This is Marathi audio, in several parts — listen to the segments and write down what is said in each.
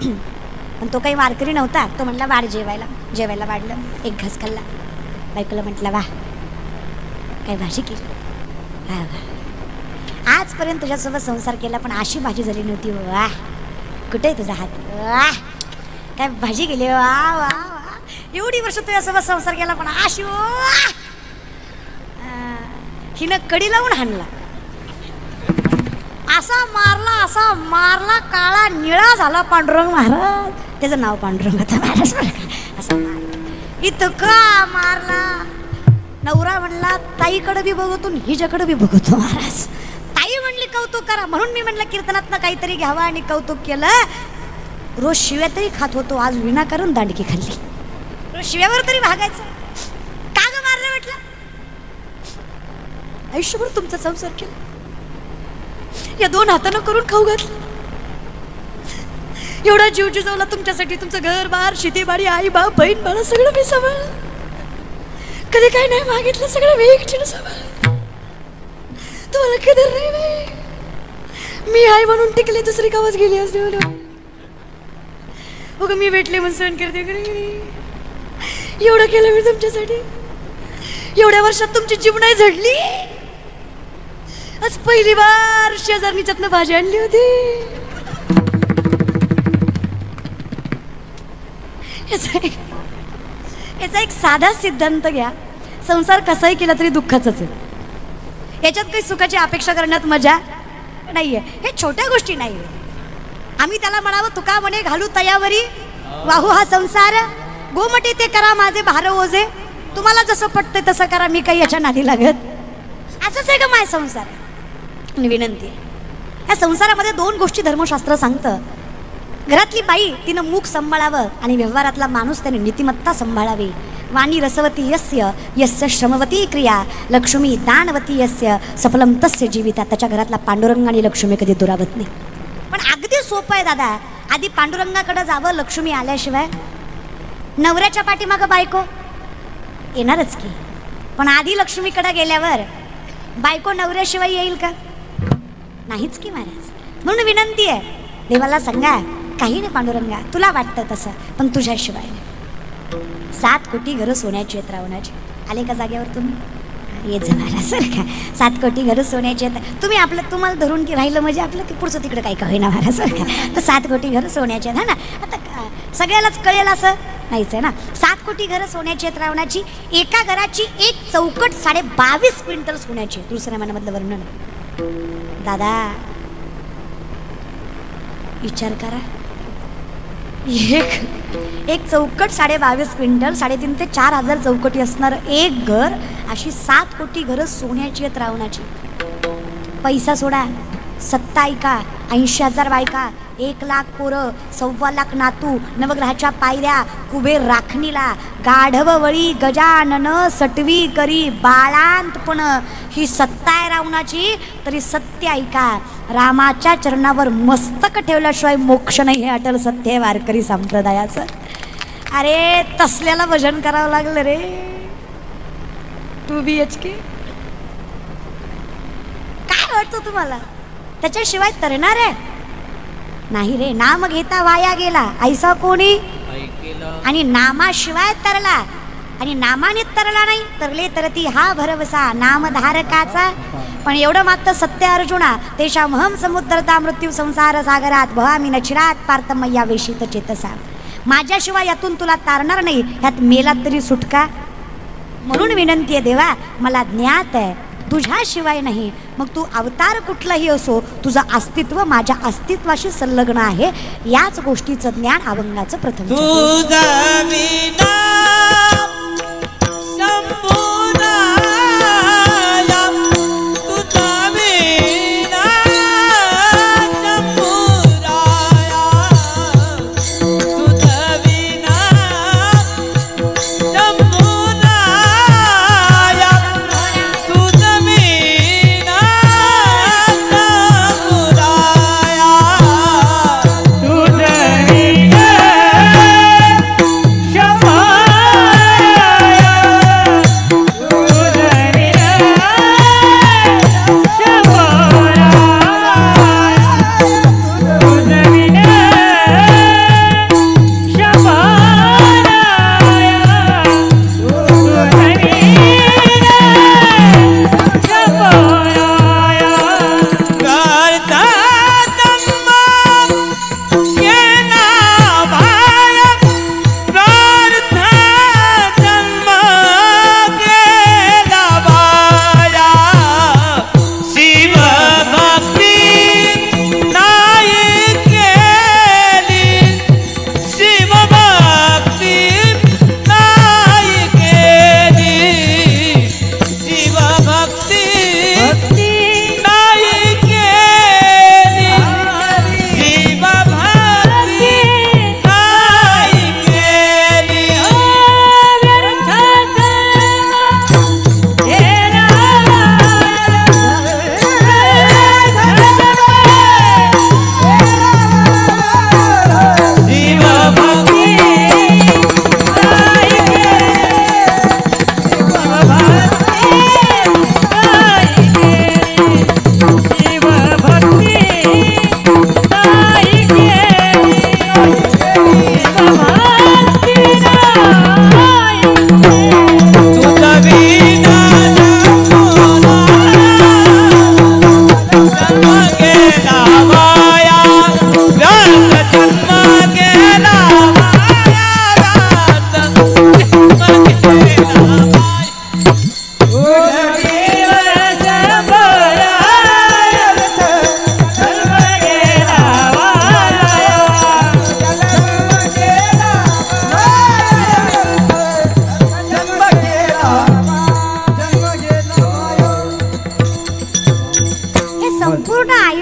पण तो काही वारकरी नव्हता. तो म्हणला वाढ जेवायला. जेवायला वाढलं, एक घास खाल्ला. बायकोला म्हटलं वा काय भाजी केली, वा वा आजपर्यंत तुझ्यासोबत संसार केला पण अशी भाजी झाली नव्हती. वा कुठे तुझा हात, वा काय भाजी केली, वा वा वा एवढी वर्ष तुझ्यासोबत संसार केला पण अशी वा. हिनं कडी लावून हाणला, असा मारला काळा निळा झाला पांडुरंग महाराज. त्याचं नाव पांडुरंग होतं महाराज. असा इतका मारला. नवरा म्हणला ताईकडे बी बघतो हिच्याकडे बी बघतो महाराज. ताई म्हणली कौतुक करा, म्हणून मी म्हणलं कीर्तनातनं काहीतरी घ्यावं आणि कौतुक केलं. रोज शिव्या तरी खात होतो, आज विनाकारण दांडकी खाल्ली. रोज शिव्यावर तरी भागायचं. का ग मारलं म्हटलं, आयुष्यभर तुमचा संसार केला, या दोन हातानं करून खाऊ घातलं, एवढा जीव जिजवला तुमच्यासाठी. तुमचं घर बार शेतीबाडी आई बाप बहीण बाळा सगळं मी सांभाळलं. कधी काही नाही मागितलं, सगळं मी एकटीनं सांभाळलं. तुम्हाला कदर नाही बाई. मी आई म्हणून टिकले, दुसरी गावात गेली असते. बघ मी भेटले म्हणून सहन करते. एवढं केलं मी तुमच्यासाठी. एवढ्या वर्षात तुमची जीवनाई झडली. आज पहिली बार शेजारणीच्यातनं भाजी आणली होती. याचा एक साधा सिद्धांत घ्या, संसार कसाही केला तरी दुःखाचाच आहे. याच्यात काही सुखाची अपेक्षा करण्यात मजा नाहीये. हे छोट्या गोष्टी नाही. आम्ही त्याला म्हणावं तुका म्हणे घालू तयावरी वाहू हा संसार, गोमटे ते करा माझे भार ओझे. तुम्हाला जसं पटतंय तसं करा, मी काही याच्या नादी लागत. असंच आहे का माय संसार. विनंती आहे, या संसारामध्ये दोन गोष्टी धर्मशास्त्र सांगतं. घरातली बाई तिनं मुख सांभाळावं आणि व्यवहारातला माणूस त्याने नीतिमत्ता सांभाळावी. वाणी रसवती यस्य यस्य श्रमवती क्रिया, लक्ष्मी दानवती यस्य सफलम तस्य जीविता. त्याच्या घरातला पांडुरंग आणि लक्ष्मी कधी दुरावत नाही. पण अगदी सोपं आहे दादा. आधी पांडुरंगाकडे जावं लक्ष्मी आल्याशिवाय. नवऱ्याच्या पाठीमागं बायको येणारच की, पण आधी लक्ष्मीकडे गेल्यावर बायको नवऱ्याशिवाय येईल का? नाहीच की महाराज. म्हणून विनंती आहे, देवाला सांगा काही नाही पांडुरंगा तुला वाटतं तसं, पण तुझ्याशिवाय. 7 कोटी घरं सोन्याची आहेत रावणाची. आले का जागेवर तुम्ही? येत जाणार सर का. 7 कोटी घरं सोन्याची आहेत. तुम्ही आपलं तुम्हाला धरून की राहिलं म्हणजे आपलं की पुढचं तिकडं काही का होईना महाराज सर का. तर 7 कोटी घरं सोन्याची आहेत. हा ना, आता सगळ्यालाच कळेल असं नाहीच आहे ना. 7 कोटी घरं सोन्याची आहेत रावणाची. एका घराची एक चौकट 22.5 क्विंटल सोन्याची. दुसऱ्या महिन्यामधलं वर्णन. दादा विचार करा, एक चौकट 22.5 क्विंटल, 3.5 ते 4,000 चौकटी असणार एक घर. अशी 7 कोटी घरं सोन्याची आहेत रावणाची. पैसा सोडा, सत्ता ऐका, 80,000 बायका, 1,00,000 पोरं, 1,25,00,000 नातू, नवग्रहाच्या पायऱ्या, कुबेर राखणीला, गाढव वळी गजानन सटवी करी बाळांतपण. ही सत्ता आहे रावणाची. तरी सत्य ऐका, रामाच्या चरणावर मस्तक ठेवल्याशिवाय मोक्ष नाही, हे अटल सत्य आहे वारकरी संप्रदायाचं. अरे तसल्याला भजन करावं लागलं रे. 2 BHK काय वाटतं तुम्हाला? त्याच्याशिवाय तरणार आहे नाही रे. नाम घेता वाया गेला ऐसा कोणी, आणि नामाशिवाय तरला, आणि नामाने तरला नाही तरले तरती हा भरवसा नामधारकाचा. पण एवढं मागतं सत्य अर्जुना, तेषामहं समुद्रता मृत्यू संसार सागरात भवामी नचिरात पार्थमय्या वेशित चेतसा. माझ्याशिवाय यातून तुला तारणार नाही, ह्यात मेलात तरी सुटका. म्हणून विनंती आहे देवा, मला ज्ञात आहे तुझ्याशिवाय नाही. मग तू अवतार कुठलाही असो, तुझं अस्तित्व माझ्या अस्तित्वाशी संलग्न आहे. याच गोष्टीचं ज्ञान अभंगाचं प्रथम. शंभू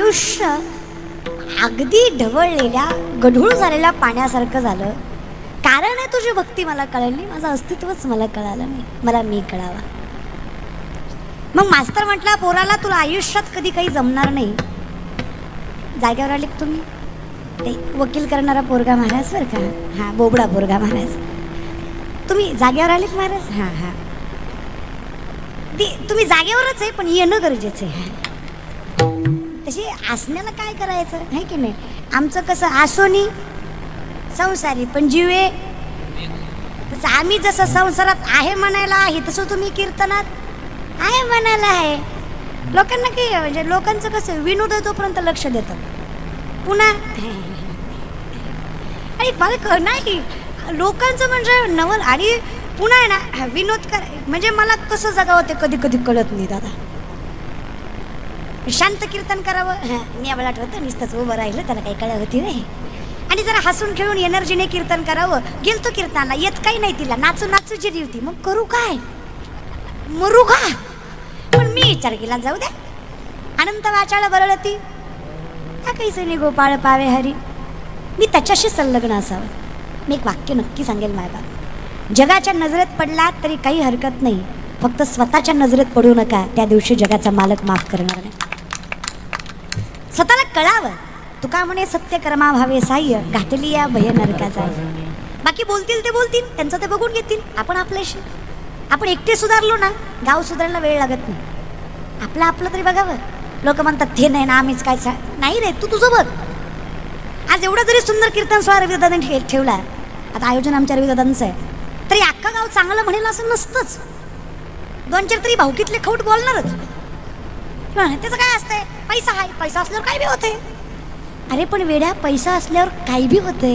आयुष्य अगदी ढवळलेल्या गढूळ झालेल्या पाण्यासारखं झालं. कारण आहे तुझी भक्ती मला कळली, माझं अस्तित्वच मला कळालं नाही, मला मी कळावा. मग मास्तर म्हटला, पोराला तुला आयुष्यात कधी काही जमणार नाही. जागेवर आले तुम्ही, ते वकील करणारा पोरगा महाराज बरं का, हां बोबडा पोरगा महाराज, तुम्ही जागेवर आलेत महाराज? हां हां, तुम्ही जागेवरच आहे पण येणं गरजेचं आहे. तशी असण्याला काय करायचं आहे की नाही. आमचं कसं आसोनी संसारी पण जीवे, तसं आम्ही जसं संसारात आहे म्हणायला आहे तसं तुम्ही कीर्तनात आहे म्हणायला आहे. लोकांना काही म्हणजे लोकांचं कसं विनोद आहे तोपर्यंत लक्ष देतात, पुन्हा आणि मला नाही लोकांचं म्हणजे नवल आणि पुन्हा आहे ना विनोद कर म्हणजे मला कसं जगावं ते कधी कधी कळत नाही दादा. शांत कीर्तन करावं मी आम्हाला आठवतं नुसतंच उभं राहिलं त्याला काही कळत होती नाही. आणि जरा हसून खेळून एनर्जीने कीर्तन करावं. गेलतो कीर्तनाला येत काही नाही तिला, नाचू नाचू जिरी होती. मग करू काय, मरू का. पण मी विचार केला जाऊ द्या, अनंत वाचाळ बरळती काहीच गोपाळ पावे हरी. मी त्याच्याशी संलग्न असावं. मी एक वाक्य नक्की सांगेल मायबाप, जगाच्या नजरेत पडलात तरी काही हरकत नाही, फक्त स्वतःच्या नजरेत पडू नका, त्या दिवशी जगाचा मालक माफ करणार नाही. स्वतःला कळावं. तुका म्हणे सत्य कर्मा भावे साह्य, घातली या भय नरकाचा. बाकी बोलतील ते बोलतील, त्यांचं ते बघून घेतील. आपण आपल्याशी आपण एकटे सुधारलो ना, गाव सुधारायला वेळ लागत नाही. आपलं आपलं तरी बघावं. लोक म्हणतात ते नाही ना आम्हीच काय नाही रे, तू तुझं बघ. आज एवढं जरी सुंदर कीर्तन सोहळा रविदादांनी ठेवला, आता आयोजन आमच्या रविदादांचं आहे, तरी अख्खा गाव चांगलं म्हणेल असं नसतंच. दोन चार तरी भाऊकीतले खौट बोलणारच. त्याचं काय असतंय, पैसा आहे, पैसा असल्यावर काय बी होते. अरे पण वेड्या, पैसा असल्यावर काय बी होते.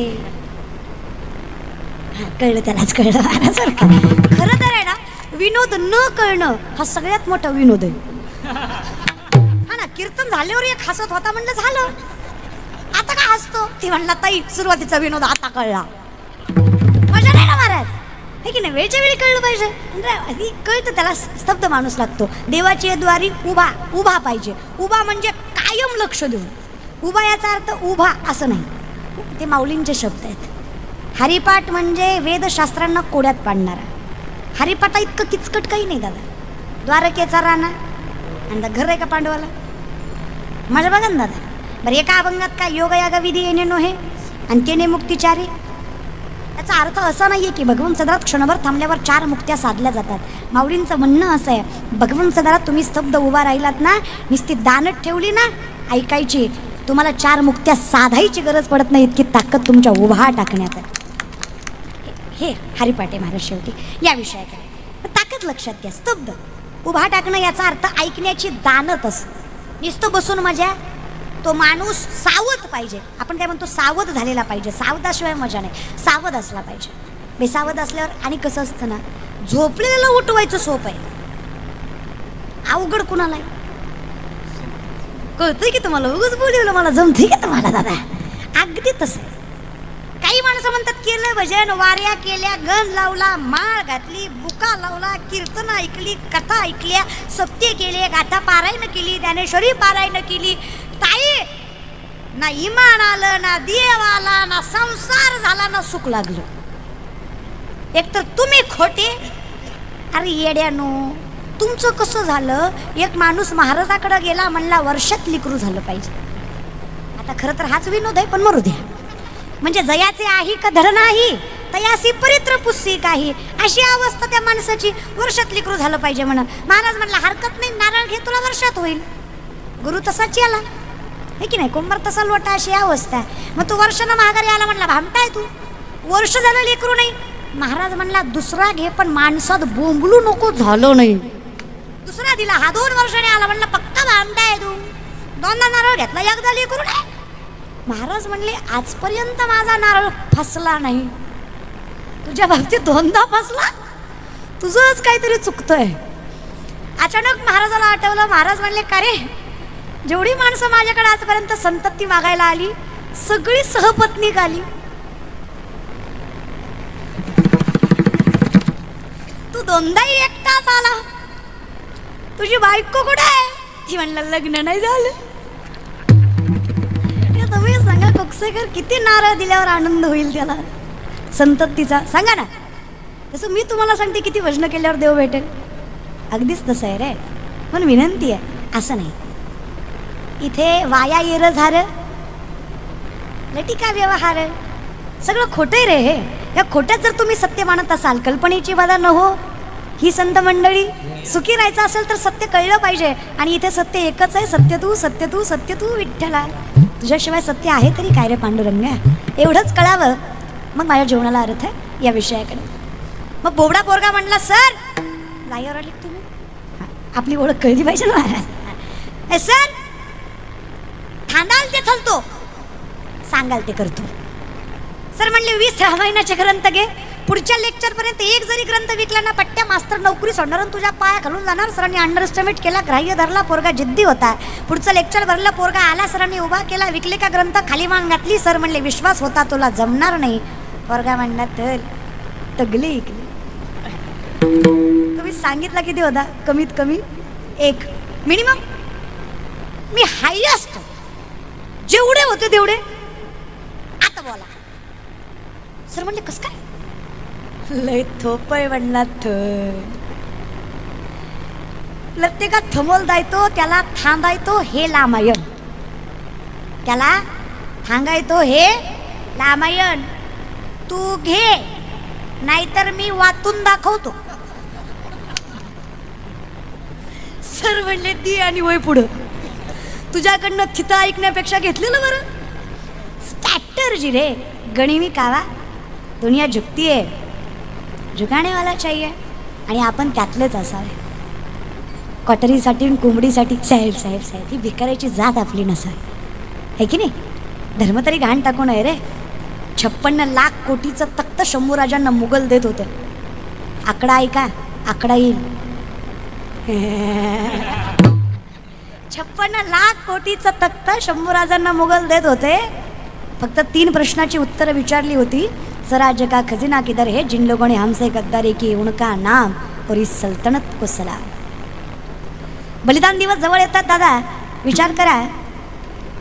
कळलं त्यालाच कळलं महाराजांसारखं. खरं तर आहे ना, विनोद न कळणं हा सगळ्यात मोठा विनोद आहे. हा ना, कीर्तन झाल्यावर एक हसत होता म्हणलं झालं, आता काय हसतो. ती म्हणला ताई सुरुवातीचा विनोद आता कळला. मजा नाही ना महाराज, हे की नाही. वेळच्या वेळी कळलं पाहिजे. म्हणजे कळतं त्याला स्तब्ध माणूस लागतो. देवाची द्वारी उभा उभा पाहिजे. उभा म्हणजे कायम लक्ष देऊन. उभा याचा अर्थ उभा असं नाही, ते माऊलींचे शब्द आहेत. हरिपाठ म्हणजे वेदशास्त्रांना कोड्यात पाडणारा. हरिपाठा इतकं किचकट काही नाही दादा. द्वारकेचा राणा आणि घर आहे का पांडवाला, माझ्या बघा ना दादा. बरं एका अभंगात काय योगयाग विधी येणे नोहे आणि तेने मुक्तिचारी. याचा अर्थ असा नाही आहे की भगवंत सदारात क्षणभर थांबल्यावर 4 मुक्त्या साधल्या जातात. माऊलींचं म्हणणं असं आहे, भगवंत सदारात तुम्ही स्तब्ध उभा राहिलात ना, नुसती दानत ठेवली ना ऐकायची, तुम्हाला 4 मुक्त्या साधायची गरज पडत नाही, इतकी ताकद तुमच्या उभा टाकण्यात आहे. हे हरिपाठे महाराज शेवटी या विषयाकडे ताकद लक्षात घ्या. स्तब्ध उभा टाकणं याचा अर्थ ऐकण्याची दानत असं. नुसतं बसून मजा. तो माणूस सावध पाहिजे. आपण काय म्हणतो, सावध झालेला पाहिजे. सावधाशिवाय मजा नाही, सावध असला पाहिजे. बेसावध असल्यावर आणि कसं असतं ना, झोपलेलं उठवायचं सोपं आहे, अवघड कुणाला आहे. कळतंय की तुम्हाला, उगाच बोलवलं मला जमतंय का तुम्हाला दादा. अगदी तसं. काही माणसं म्हणतात केलं भजन, वाऱ्या केल्या, गण लावला, माळ घातली, बुका लावला, कीर्तन ऐकली, कथा ऐकल्या, सत्य केले, गाथा पारायण केली, ज्ञानेश्वरी पारायण केली. ताई ना इमान आलं, ना देव आला, ना संसार झाला, ना सुख लागलं. एकतर तुम्ही खोटे. अरे येड्यानो, तुमचं कसं झालं. एक माणूस महाराजाकडे गेला म्हणला वर्षात लिकरू झालं पाहिजे. आता खरं तर हाच विनोद आहे, पण मरू द्या. म्हणजे जयाचे आहे का धड नाही, तयासी परित्र पुस्सी काही, अशी अवस्था त्या माणसाची. वर्षात लिकरू झालं पाहिजे म्हणा. महाराज म्हणला हरकत नाही, नारळ घे, तुला वर्षात होईल. गुरु तसाच याला हे की नाही, कुंभार तसा लोटा, अशी अवस्था. मग तू वर्षानं माघारी आला म्हणला भामटाय तू, वर्ष झालं लेकरू नाही. महाराज म्हणला दुसरा घे, पण माणसात बोंबलू नको, झालं नाही. दुसरा दिला, हा 2 वर्षाने आला म्हणला पक्का भामटाय तू. 2दा नारळ घेतला, एकदा लेकरू नाही. महाराज म्हणले आजपर्यंत माझा नारळ फसला नाही, तुझ्या बाबतीत 2दा फसला, तुझंच काहीतरी चुकतंय. अचानक महाराजाला आठवलं. महाराज म्हणले का रे, जेवढी माणसं माझ्याकडे आजपर्यंत संतती मागायला आली, सगळी सहपत्नीक आली, तू 2दाही एकटाच आला. तुझी बायको कुठे आहे. ती म्हणलं लग्न नाही झालं. उपसेकर किती नारळ दिल्यावर आनंद होईल त्याला संततीचा, सांगा ना. तसं मी तुम्हाला सांगते किती भजन केल्यावर देव भेटेल. अगदीच तसं आहे रे. पण विनंती आहे असं नाही. इथे वाया येर झार लटिका व्यवहार सगळं खोटंय रे हे. या खोट्यात जर तुम्ही सत्य मानत असाल, कल्पनेची बाधा न हो ही संत मंडळी. सुखी राहायचं असेल तर सत्य कळलं पाहिजे. आणि इथे सत्य एकच आहे, सत्य तू सत्य तू सत्य तू विठ्ठला. तुझ्याशिवाय सत्य आहे तरी काय रे पांडुरंगा. एवढंच कळावं मग माझ्या जीवनाला अर्थ आहे या विषयाकडे. मग बोबडा पोरगा म्हणला सर लाईवर आले तुम्ही, आपली ओळख कळली पाहिजे ना महाराज. सर थांबाल ते थांबतो, सांगाल ते करतो. सर म्हणले 20 रामायणाचे ग्रंथ घे, पुढच्या लेक्चर पर्यंत एक जरी ग्रंथ विकला ना पट्ट्या मास्तर नोकरी सोडणार आणि तुझ्या पाया खालून जाणार. सरांनी अंडर एस्टिमेट केला, ग्राह्य धरला, पोरगा जिद्दी होता. पुढचं लेक्चर भरलं, पोरगा आला, सरांनी उभा केला, विकले का ग्रंथ, खाली मान घातली. सर म्हणले विश्वास होता तुला जमणार नाही. पोरगा म्हणला तर तगले इकले. तुम्ही सांगितलं किती होता? कमीत कमी 1 मिनिमम. मी हायस्ट जेवढे होते तेवढे. आता बोला. सर म्हणले कस काय? लय थोपय म्हणला. प्रत्येका थमोल दायतो त्याला थांबायतो हे लामायण, त्याला थांगायतो हे लामायण. तू घे नाहीतर मी वाचून दाखवतो. सर म्हणले दी आणि वय पुढं. तुझ्याकडनं थितं ऐकण्यापेक्षा घेतलेलं बरं. स्ट्रॅटर्जी रे, गणिमी कावा. दुनिया झुकती आहे, झुकाने वाला चाहिए. आणि आपण त्यातलेच असावे. कॉटरीसाठी आणि कोंबडीसाठी साहेब साहेब साहेब ही भिकाऱ्याची जात आपली नसावी, आहे की नाही. धर्म तरी घाण टाकून आहे रे. 56 लाख कोटीचं तख्त शंभूराजांना मुघल देत होते. आकडा ऐका, आकडा येईल. 56 लाख कोटीचं तख्त शंभूराजांना मुघल देत होते. फक्त 3 प्रश्नाची उत्तरं विचारली होती. स्वराज्य का खजिना किधर है, जिन लोगों ने हमसे गद्दारी की उनका नाम और इस सल्तनत को सलाम. बलिदान दिवस जवळ येतात दादा. विचार करा,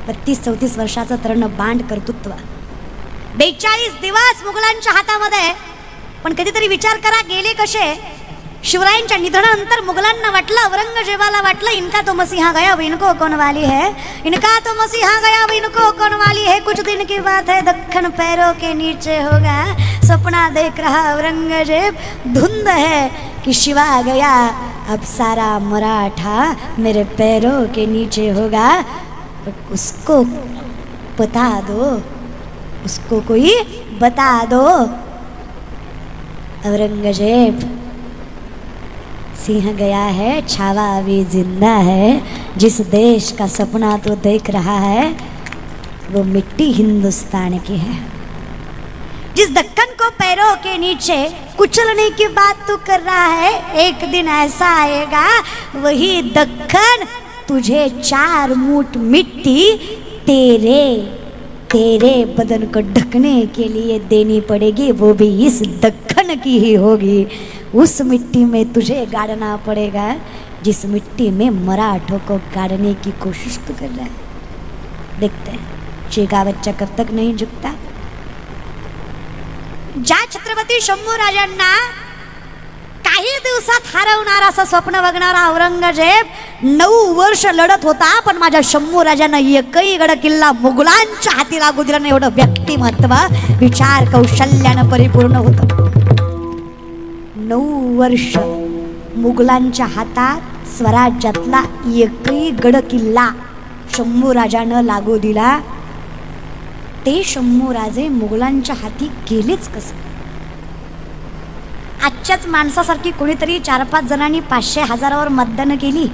32-34 वर्षाचं तरुण बांड कर्तृत्व, 42 दिवस मुघलांच्या हातामध्ये. पण कधीतरी विचार करा गेले कसे. शिवरायांच्या निधनानंतर मुघलांना वाटलं, औरंगजेबाला वाटलं इनका तो मसीहा गया अब इनको कौन वाली है, इनका तो मसीहा गया अब इनको कौन वाली है. कुछ दिन की बात है, दक्खन पैरों के नीचे होगा. सपना देख रहा औरंगजेब, धुंध है कि शिवा गया अब सारा मराठा मेरे पैरों के नीचे होगा. उसको बता दो, उसको कोई बता दो. औरंगजेब सिंह गया है, छावा अभी जिंदा है. जिस देश का सपना तो देख रहा है वो मिट्टी हिंदुस्तान की है. जिस दक्कन को पैरों के नीचे कुचलने की बात तू कर रहा है, एक दिन ऐसा आएगा वही दक्कन तुझे 4 मूठ मिट्टी तेरे बदन को ढकने के लिए देनी पड़ेगी. वो भी इस दक्कन की ही होगी. उस मिट्टी में तुझे गाड़ना पड़ेगा जिस मिट्टी में मराठों को गाड़ने की कोशिश तो कर रहा है. देखते हैं चीका बच्चा कब तक नहीं झुकता. ज्या छत्रपती शंभूराजांना काही दिवसात हरवणार असं स्वप्न बघणारा औरंगजेब 9 वर्ष लढत होता. पण माझ्या शंभूराजांना एकही गड किल्ला मुघलांच्या हाती लागू दिला नाही. एवढं व्यक्तिमत्व विचार कौशल्यानं परिपूर्ण होतं. 9 वर्ष मुघलांच्या हातात स्वराज्यातला एकही गड किल्ला शंभूराजानं लागू दिला. ते शंभूराजे मुघलांच्या हाती गेलेच कसं. आजच्याच माणसासारखी कोणीतरी 4-5 जणांनी 500-1000वर मतदान केली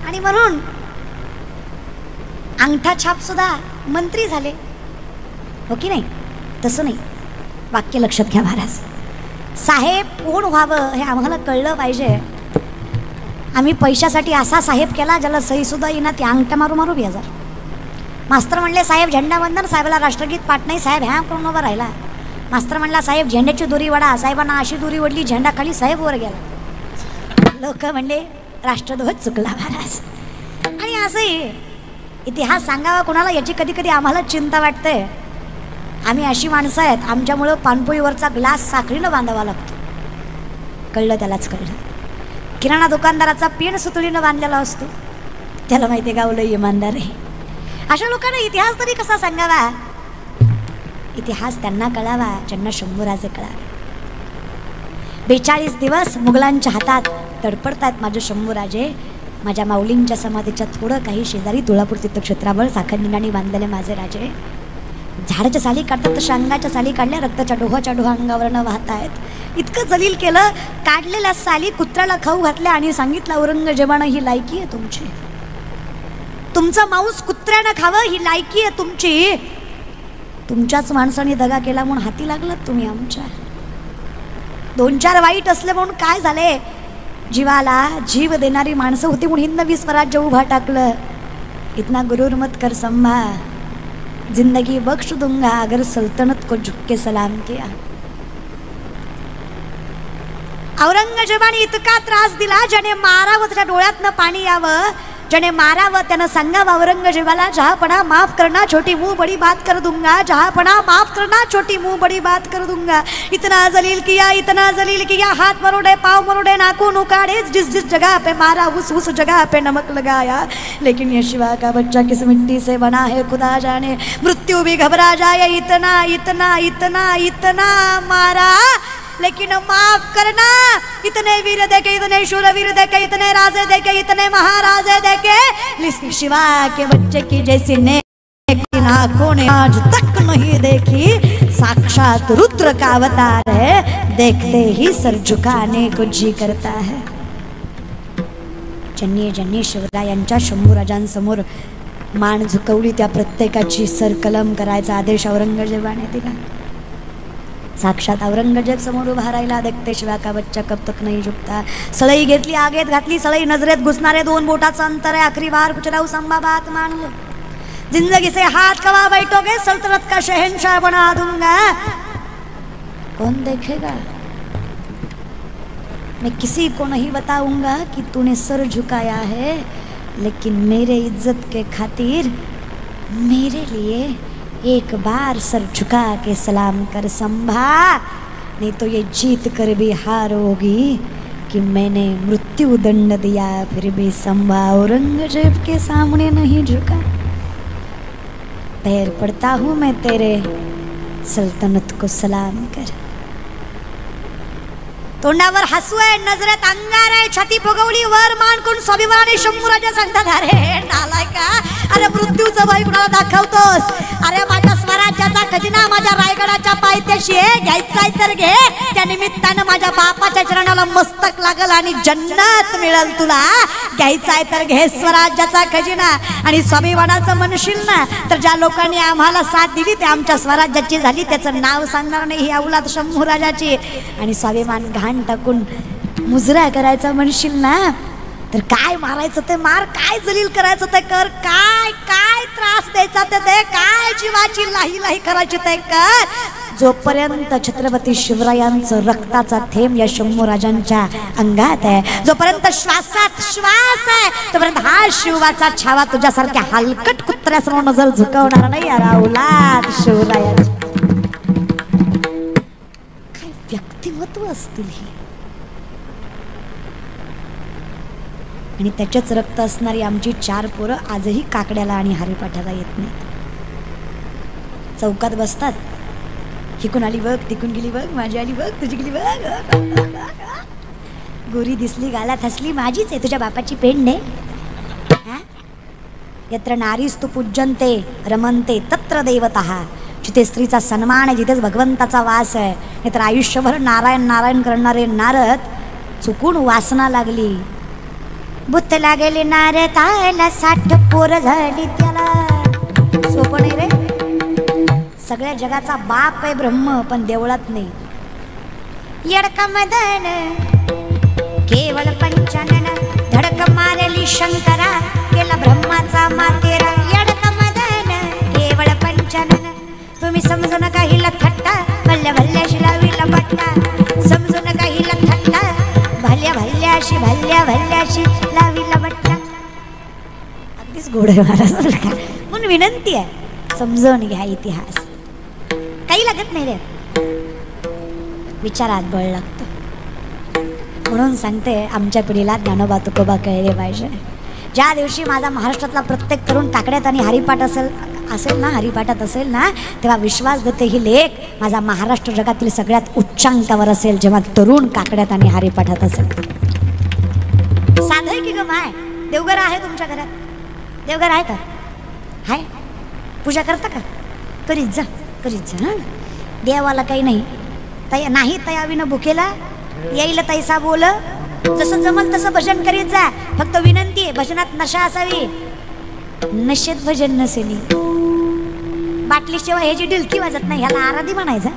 आणि म्हणून अंगठा छाप सुद्धा मंत्री झाले, हो की नाही. तसं नाही. वाक्य लक्षात घ्या महाराज. साहेब कोण व्हावं हे आम्हाला कळलं पाहिजे. आम्ही पैशासाठी असा साहेब केला ज्याला सही सुद्धा येईना, ते अंगठा मारू मारू 2000. मास्तर म्हणले साहेब झेंडा वंदन, साहेबाला राष्ट्रगीत पाठ नाही, साहेब ह्या करून उभा राहिला. मास्तर म्हणला साहेब झेंड्याची दोरी वडा, साहेबांना अशी दोरी वडली झेंडा खाली, साहेब वर गेला. लोक म्हणले राष्ट्रध्वज चुकला महाराज. आणि असंही इतिहास सांगावा कोणाला याची कधी कधी आम्हाला चिंता वाटते. आम्ही अशी माणसं आहेत, आमच्यामुळं पानपोळीवरचा ग्लास साखळीनं बांधावा लागतो. कळलं त्यालाच कळलं. किराणा दुकानदाराचा पेन सुतळीनं बांधलेला असतो, त्याला माहिती गावलं इमानदार आहे. अशा लोकांना इतिहास तरी कसा सांगावा? इतिहास त्यांना कळावा ज्यांना शंभूराजे कळावे. 42 दिवस मुघलांच्या हातात तडपडतायत माझे शंभूराजे. माझ्या माऊलींच्या समाधीच्या थोडं काही शेजारी तुळापूर तीर्थक्षेत्रावर साखरनिंडाने बांधलेले माझे राजे झाडाच्या साली काढतात, तशा अंगाच्या साली काढल्या, रक्ताच्या डोहा अंगावरनं वाहत आहेत. इतकं जलील केलं, काढलेल्या साली कुत्र्याला खाऊ घातल्या आणि सांगितलं औरंगजेबानं ही लायकी आहे तुमची, तुमचा मांस कुत्र्यानं खावं ही लायकी आहे तुमची. तुमच्याच माणसाने दगा केला म्हणून हाती लागलात तुम्ही आमच्या. 2-4 वाईट असले म्हणून काय झाले? जीवाला जीव देणारी माणसं होती म्हणून हिंदवी स्वराज्य उभा टाकलं. इतना गुरूर मत कर संभा, जिंदगी बख्श दूंगा अगर सल्तनत को झुक के सलाम किया. औरंगजेबाने इतका त्रास दिला, ज्याने मारावं त्याच्या डोळ्यातनं पाणी यावं, ज्याने मारावं त्यानं सांगावं औरंगजेबाला, जहापणा माफ करना छोटी मुंह बड़ी बात कर दूंगा, जहापणा माफ करना छोटी मुंह बड़ी बात कर दूंगा. इतना जलील किया, हाथ मरोड़े पाँव मरोड़े नाखून उखाड़े, जिस जिस जगह पे मारा उस जगह पे नमक लगाया. लेकिन ये शिवा का बच्चा किस मिट्टी से बना है खुदा जाने, मृत्यु भी घबरा जाए, इतना इतना इतना इतना मारा लेकिन माफ करना. इतने वीर देके, इतने शूरवीर देके, इतने राजे देके, इतने महाराजे देके, शिवा के बच्चे की जैसी नेक आंखों ने आज तक नहीं देखी. साक्षात रुद्र का अवतार है, देखते ही सर झुकाने को जी करता है. ज्यांनी शिवरायांच्या शंभूराजांसमोर मान झुकवली त्या प्रत्येकाची सर कलम करायचा आदेश औरंगजेबाने दिला. साक्षात औरंगजेब समोर उभा राहिला. देखते शिवा का बच्चा कब तक नहीं झुकता. सळई घेतली, आगेत घातली, सळई नजरेत घुसणारे 2 बोटाचं अंतर आहे. आखरी बार कुछ राहू संभा बात मान लो, जिंदगी से हाथ कवा बैठोगे, सल्तनत का शहंशाह बना दूंगा. कौन देखेगा? मैं किसी को नहीं बताऊंगा कि तूने सर झुकाया है, लेकिन मेरे इज्जत के खातिर मेरे लिए एक बार सर झुका के सलाम कर संभा, नहीं तो ये जीत कर भी हारोगी कि मैंने मृत्यु दंड दिया फिर भी संभा औरंगजेब के सामने नहीं झुका. पैर पड़ता हूँ मैं तेरे, सल्तनत को सलाम कर. तोंडावर हसू आहे, नजरेत अंगार आहे, छाती फुगवली वर मान करून स्वाभिमानी शंभूराजा सांगतात, अरे नालायका, अरे मृत्यूचं भय कुणाला दाखवतोस? अरे माझ्या स्वराज्याचा खजिना माझ्या रायगडाच्या पायथ्याशी आहे, घ्यायचा आहे तर घे. त्या निमित्तानं माझ्या बापाच्या चरणाला मस्तक लागल आणि जन्नत मिळेल तुला. घ्यायचा आहे तर घे स्वराज्याचा खजिना. आणि स्वाभिमानाचं म्हणशील ना, तर ज्या लोकांनी आम्हाला साथ दिली ते आमच्या स्वराज्याची झाली, त्याचं नाव सांगणार नाही ही अवलाद शंभूराजाची. आणि स्वाभिमान घाण टाकून मुजरा करायचा म्हणशील ना, तर काय मारायचं ते मार, काय जलील करायचं ते कर, काय काय त्रास द्यायचा ते दे, काय जीवाची लाही करायची ते कर. जोपर्यंत छत्रपती शिवरायांचं रक्ताचा थेंब या शंभूराजांच्या अंगात आहे, जोपर्यंत श्वासात श्वास आहे, तोपर्यंत हा शिवाचा छावा तुझ्यासारख्या हलकट कुत्र्यासमोर नजर झुकवणार नाही. अवलाद शिवरायांची काय व्यक्तिमत्व असतील ही, आणि त्याचेच रक्त असणारी आमची 4 पोरं आजही काकड्याला आणि हरिपाठाला येत नाहीत. चौकात बसतात, हिकून आली बघ, तिकून गेली बघ, माझी आली बघ, तुझी गेली बघ, गोरी दिसली गालात हसली, माझीच आहे, तुझ्या बापाची पेंड आहे. यत्र नारीस्तु पूज्यन्ते रमन्ते तत्र देवतः. जिथे स्त्रीचा सन्मान आहे, जिथेच भगवंताचा वास आहे. नाहीतर आयुष्यभर नारायण नारायण करणारे नारद चुकून वासना लागली, बुत लागेली नारदाला, 60 पोर झाली त्याला. सोपं नाही रे. सगळ्या जगाचा बाप आहे ब्रह्म, पण देवळात नाही. यडका मदन केवळ पंचानन, धडक मारली शंकरा, केला ब्रह्माचा मातेरा. यडका मदन केवळ पंचानन, तुम्ही समजू नका हिला थट्टा, भल्या भल्याशी लावीला पट्टा. समजू नका हिला थट्टा, भल्या भल्याशी लावीला बट्टा. अगदीच गोड आहे महाराज म्हणून विनंती आहे, समजावून घ्या इतिहास. काही लागत नाही रे, विचारात बळ लागतं. म्हणून सांगते आमच्या पिढीला ज्ञानोबा तुकोबा कळले पाहिजे. ज्या दिवशी माझा महाराष्ट्रातला प्रत्येक तरुण काकड्यात आणि हरिपाठ असेल ना, हरिपाठात असेल ना, तेव्हा विश्वास देते ही लेख माझा महाराष्ट्र जगातील सगळ्यात उच्चांकावर असेल, जेव्हा तरुण काकड्यात आणि हरिपाठात असेल. साधं की ग माय, देवघर आहे तुमच्या घरात? देवघर आहे का? हाय? पूजा करता का? करीत जा, करीत जा. हां, देवाला काही नाही नाही तयाविनं भुकेला येईल तैसा बोल. जसं जमल तसं भजन करीत जा. फक्त विनंती आहे, भजनात नशा असावी, नशेत भजन नसेली. बाटलीशिवाय ह्याची डिलकी वाजत नाही, ह्याला आराधी म्हणायचा.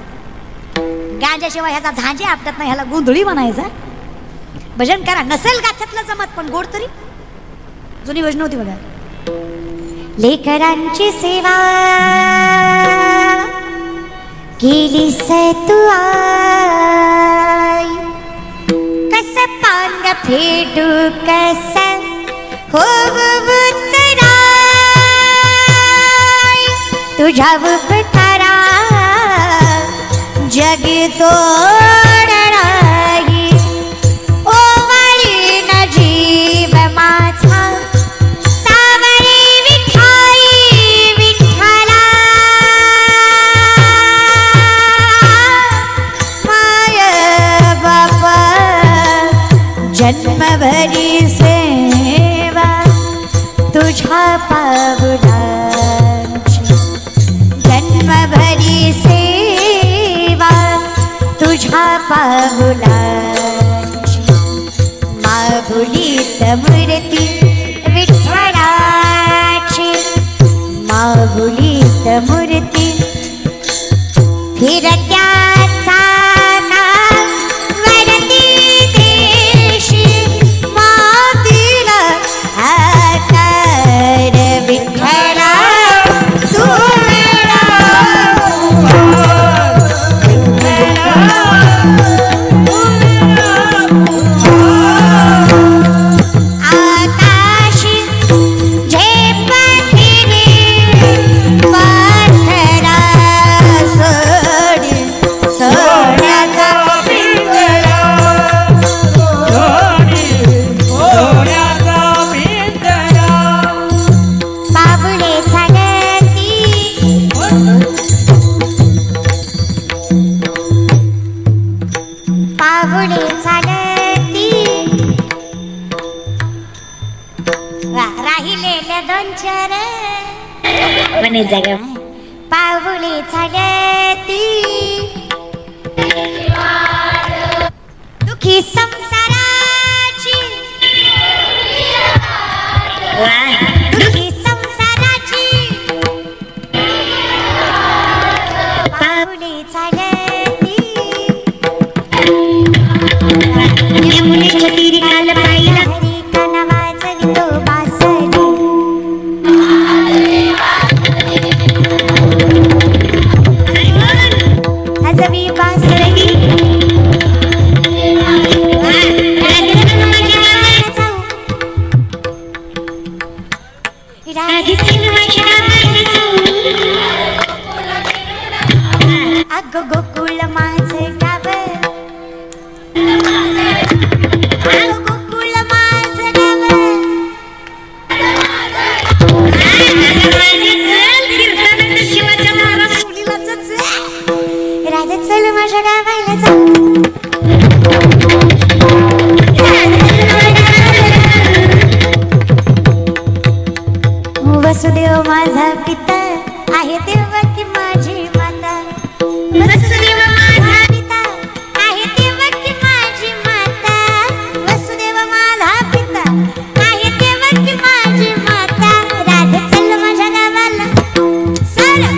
गांजाशिवाय ह्याचा झांजे आपटत नाही, ह्याला गोंधळी म्हणायचा. भजन करा, नसेल गाथ्यातलं जमत पण गोड तरी. जुनी भजन होती बघा. लेकरांची सेवा केली तू आई, कस पांग फेडू कस होवतराय, तुझ्या उपकारा जग तोडणाई, ओवाळी न जीव माझा सावरी विठाई विठ्ठला, माय बापा जन्मभरी सेवा तुझ्या पावलांची, जन्मभरी सेवा तुझ्या पावलांची, माहुलीत मूर्ती विठ्ठलाची, माहुलीत मूर्ती फिरत्याचा वरती देशी, मातीला आकार विठ्ठला तू आकाशी झेप फिरी पाथरा सोडी सोन्याचा पिंजरा, सोन्याचा पिंजरा, बाबुले सांगती पाहुणे चालती, राहिलेल्या दोन चार म्हणे जगा पाहुणे चालती, दुखी संसाराची, दुखी संसाराची पाहुणे चालती, मुलीच्या तिरी काल पाहिला हरी काना वाजवी तो बासरी, हजवी बासरी, अग गोकुळ माझे गाव, गोकुळ माझं गाव, राजा चल माझ्या गावाला जाऊ, वसुदेव माझा पिता आहे देवकी माझी माता, वसुदेव माझा पिता आहे देवकी माझी माता, वसुदेव माझा पिता आहे देवकी माझी माता, राधा चल माझ्या गावाला सारा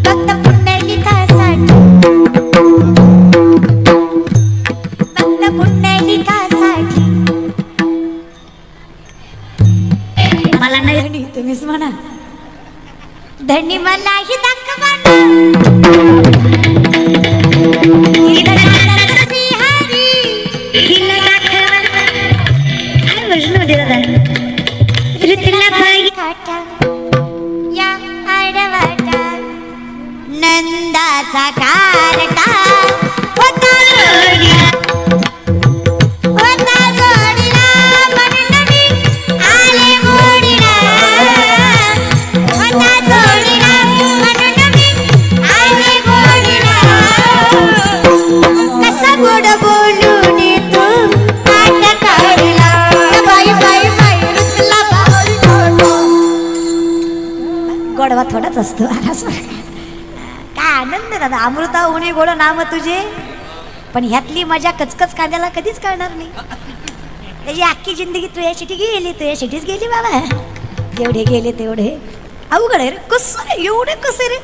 फक्त पुंडलिकासाठी, फक्त पुंडलिकासाठी. मला नाही तुम्हीच म्हणा, धनी मलाही दाखवा गोडच असतो. काय आनंद दादा, अमृता उणी गोड नाम तुझे. पण ह्यातली मजा कचकच कांद्याला कधीच कळणार नाही. त्याची अख्खी जिंदगी तुझ्यासाठी गेली, तुझ्यासाठीच गेली बाबा. जेवढे गेले तेवढे अवघड आहे रे. कसं रे एवढे कसे रे.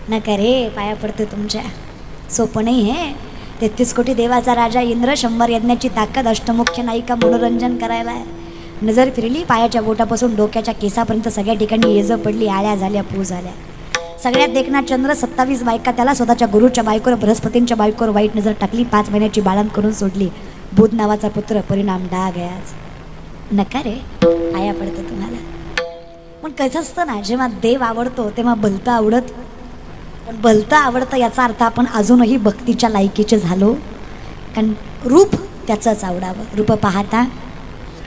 नका रे, पाया पडते तुमच्या. सोपं नाही हे. 33 कोटी देवाचा राजा इंद्र, 100 यज्ञाची ताकद, अष्टमुख्य नायिका मनोरंजन करायला. नजर फिरली पायाच्या बोटापासून डोक्याच्या केसापर्यंत सगळ्या ठिकाणी येजं पडली, आळ्या झाल्या, पू झाल्या. सगळ्यात देखना चंद्र, 27 बायका त्याला, स्वतःच्या गुरुच्या बायकोवर, बृहस्पतींच्या बायकोवर वाईट नजर टाकली, 5 महिन्याची बाळंत करून सोडली. बुध नावाचा पुत्र, परिणाम डाग आहे आज. नका रे, पाया पडतं तुम्हाला. पण कसं असतं ना, जेव्हा देव आवडतो तेव्हा भलतं आवडत. पण भलतं आवडतं याचा अर्थ आपण अजूनही भक्तीच्या लायकीचे झालो. कारण रूप त्याचंच आवडावं. रूप पाहता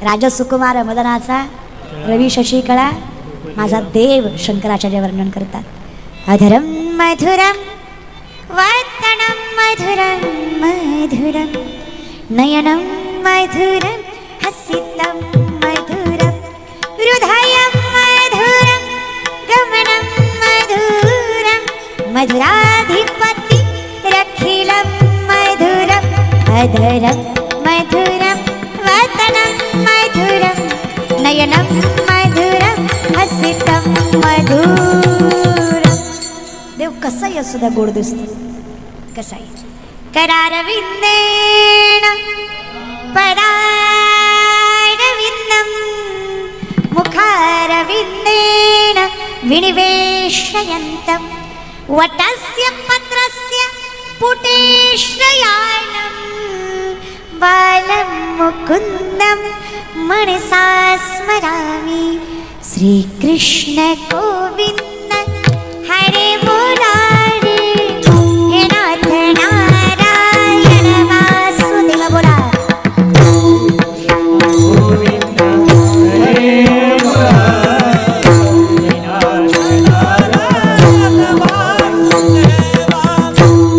राजसुकुमार मदनाचा रवी शशिकळा माझा देव शंकराचार्य वर्णन करतात. अधरम मधुरम वदनम मधुरम मधुरम नयनम मधुरम हसितम मधुरम हृदयम मधुरम गमनम मधुरम मधुराधिपति रखिलम मधुरम अधरम मधुरम वदनम मधुरम नयनम मधुरम हसितम मधुरम. देव कसाही असू द्या गोड दिसतो. कसाही. करारविंदेन पदारविंदम मुखारविंदेन विनिवेशयन्तं वटस्य पत्रस्य पुटेश्रयाणं बालं मुकुन्दं मनसा स्मरामि. श्रीकृष्ण गोविंद हरे मुरारी हे नाथ नारायण वासुदेव. बोला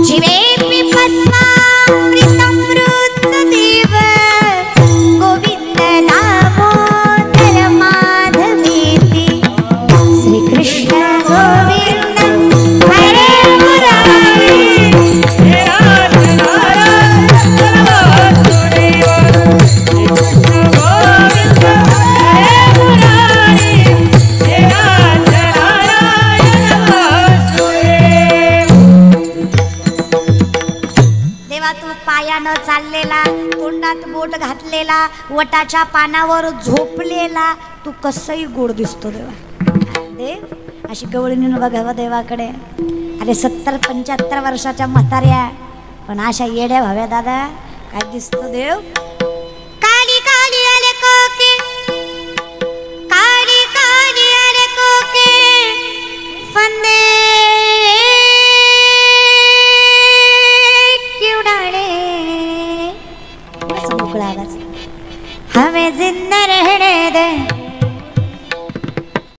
जीवेऽपि भस्मामृतं रुद्रदेव गोविन्द दामोदर माधवेति. श्रीकृष्ण गोविन्द हरे मुरारी हे नाथ नारायण वासुदेव. गोविन्द हरे मुरारी हे नाथ नारायण वासुदेव. देवा तू पायानं चाललेला, तोंडात बोट घातलेला, वटाच्या पानावर झोपलेला, तू कसंही गोड दिसतो देवा. देव अशी गवळीनं बघावं देवाकडे. अरे 70-75 वर्षाच्या म्हाताऱ्या पण अशा येड्या व्हाव्या दादा. काय दिसतो देव. काली काली आले कोके, काली काली आले कोके फंदे क्युडाळे. मोकळा आवाज. हमें जिंदा रहने दे